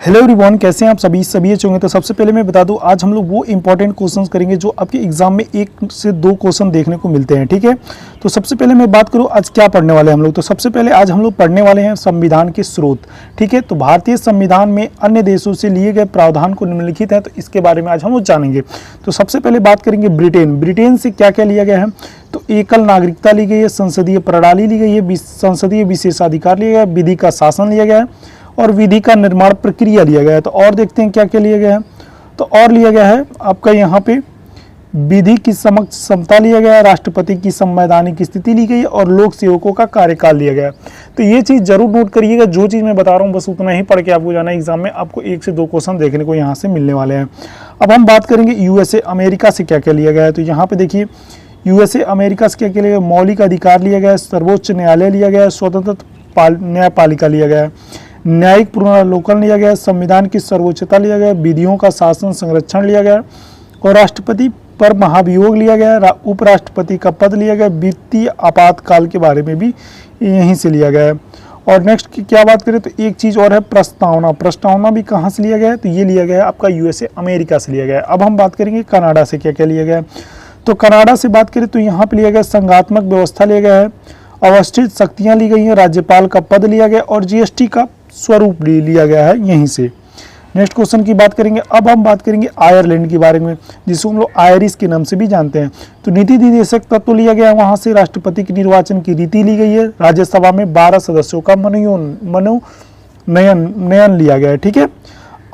Hello everyone, कैसे हैं आप सभी अच्छे होंगे। तो सबसे पहले मैं बता दूं, आज हम लोग वो इंपॉर्टेंट क्वेश्चंस करेंगे जो आपके एग्जाम में 1 से 2 क्वेश्चन देखने को मिलते हैं। ठीक है, तो सबसे पहले मैं बात करूं आज क्या पढ़ने वाले हैं हम लोग। तो सबसे पहले आज हम लोग पढ़ने वाले हैं संविधान के स्रोत। ठीक है, तो भारतीय संविधान में अन्य देशों से लिए गए प्रावधान को निम्नलिखित है, तो इसके बारे में आज हम लोग जानेंगे। तो सबसे पहले बात करेंगे ब्रिटेन से क्या क्या लिया गया है। तो एकल नागरिकता ली गई है, संसदीय प्रणाली ली गई है, संसदीय विशेषाधिकार लिया गया है, विधि का शासन लिया गया है और विधि का निर्माण प्रक्रिया लिया गया है। तो और देखते हैं क्या क्या लिया गया है। तो और लिया गया है आपका यहाँ पे विधि की समक्ष समता लिया गया है, राष्ट्रपति की संवैधानिक स्थिति ली गई है और लोक सेवकों का कार्यकाल लिया गया है। तो ये चीज़ जरूर नोट करिएगा, जो चीज़ मैं बता रहा हूँ बस उतना ही पढ़ के आपको जाना है। एग्जाम में आपको 1 से 2 क्वेश्चन देखने को यहाँ से मिलने वाले हैं। अब हम बात करेंगे यूएसए अमेरिका से क्या क्या लिया गया है। तो यहाँ पे देखिए यूएसए अमेरिका से क्या क्या लिया गया। मौलिक अधिकार लिया गया है, सर्वोच्च न्यायालय लिया गया है, स्वतंत्र न्यायपालिका लिया गया है, न्यायिक पुनरावलोकन लिया गया, संविधान की सर्वोच्चता लिया गया, विधियों का शासन संरक्षण लिया गया और राष्ट्रपति पर महाभियोग लिया गया, उपराष्ट्रपति का पद लिया गया, वित्तीय आपातकाल के बारे में भी यहीं से लिया गया है। और नेक्स्ट की क्या बात करें तो एक चीज़ और है प्रस्तावना भी कहाँ से लिया गया है। तो ये लिया गया है आपका यूएसए अमेरिका से लिया गया है। अब हम बात करेंगे कनाडा से क्या क्या लिया गया है। तो कनाडा से बात करें तो यहाँ पे लिया गया संघात्मक व्यवस्था लिया गया है, अवस्थित शक्तियाँ ली गई हैं, राज्यपाल का पद लिया गया और जीएसटी का स्वरूप लिया गया है यहीं से। नेक्स्ट क्वेश्चन की बात करेंगे। अब हम बात करेंगे आयरलैंड के बारे में, जिसको हम लोग आयरिश के नाम से भी जानते हैं। तो नीति निर्देशक तत्व लिया गया है, वहां से राष्ट्रपति के निर्वाचन की रीति ली गई है, राज्यसभा में 12 सदस्यों का मनोनयन लिया गया है। ठीक है,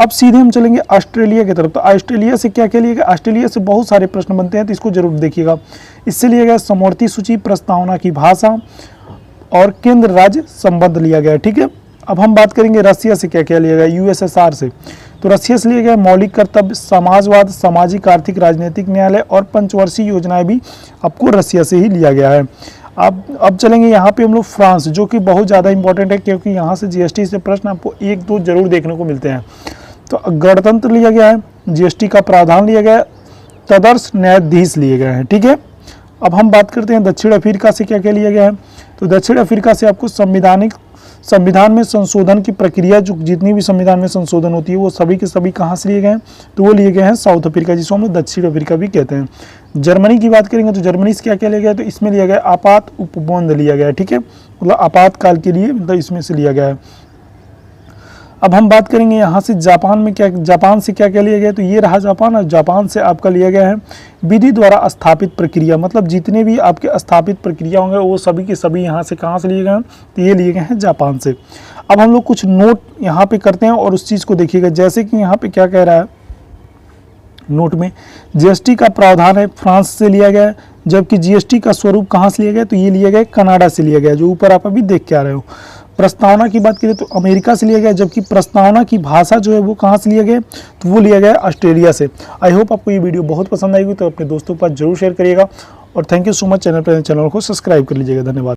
अब सीधे हम चलेंगे ऑस्ट्रेलिया की तरफ। तो ऑस्ट्रेलिया से क्या क्या लिया गया। ऑस्ट्रेलिया से बहुत सारे प्रश्न बनते हैं, तो इसको जरूर देखिएगा। इससे लिया गया समवर्ती सूची, प्रस्तावना की भाषा और केंद्र राज्य संबंध लिया गया है। ठीक है, अब हम बात करेंगे रसिया से क्या क्या लिया गया। यूएसएसआर से तो रसिया से लिया गया मौलिक कर्तव्य, समाजवाद, सामाजिक आर्थिक राजनीतिक न्यायालय और पंचवर्षीय योजनाएं भी आपको रसिया से ही लिया गया है। अब चलेंगे यहाँ पे हम लोग फ्रांस, जो कि बहुत ज़्यादा इंपॉर्टेंट है क्योंकि यहाँ से जीएसटी से प्रश्न आपको 1-2 जरूर देखने को मिलते हैं। तो गणतंत्र लिया गया है, जीएसटी का प्रावधान लिया गया है, तदर्श न्यायाधीश लिए गए हैं। ठीक है, अब हम बात करते हैं दक्षिण अफ्रीका से क्या क्या लिया गया है। तो दक्षिण अफ्रीका से आपको संविधान में संशोधन की प्रक्रिया, जो जितनी भी संविधान में संशोधन होती है वो सभी के सभी कहाँ से लिए गए हैं। तो वो लिए गए हैं साउथ अफ्रीका, जिसको हम लोग दक्षिण अफ्रीका भी कहते हैं। जर्मनी की बात करेंगे तो जर्मनी से क्या क्या लिया गया है। तो इसमें लिया गया आपात उपबंध लिया गया है। ठीक है, मतलब आपातकाल के लिए मतलब इसमें से लिया गया है। अब हम बात करेंगे यहाँ से जापान से क्या क्या लिया गया है। तो ये रहा जापान, और जापान से आपका लिया गया है विधि द्वारा स्थापित प्रक्रिया, मतलब जितने भी आपके स्थापित प्रक्रिया होंगे वो सभी के सभी यहाँ से कहाँ से लिए गए हैं। तो ये लिए गए हैं जापान से। अब हम लोग कुछ नोट यहाँ पे करते हैं और उस चीज़ को देखिएगा। जैसे कि यहाँ पे क्या कह रहा है नोट में, जीएसटी का प्रावधान है फ्रांस से लिया गया है, जबकि जीएसटी का स्वरूप कहाँ से लिया गया। तो ये लिया गया कनाडा से लिया गया, जो ऊपर आप अभी देख के आ रहे हो। प्रस्तावना की बात करें तो अमेरिका से लिया गया, जबकि प्रस्तावना की भाषा जो है वो कहाँ से लिया गया। तो वो लिया गया ऑस्ट्रेलिया से। आई होप आपको ये वीडियो बहुत पसंद आएगी, तो अपने दोस्तों के पास जरूर शेयर करिएगा और thank you so much. Channel को सब्सक्राइब कर लीजिएगा। धन्यवाद।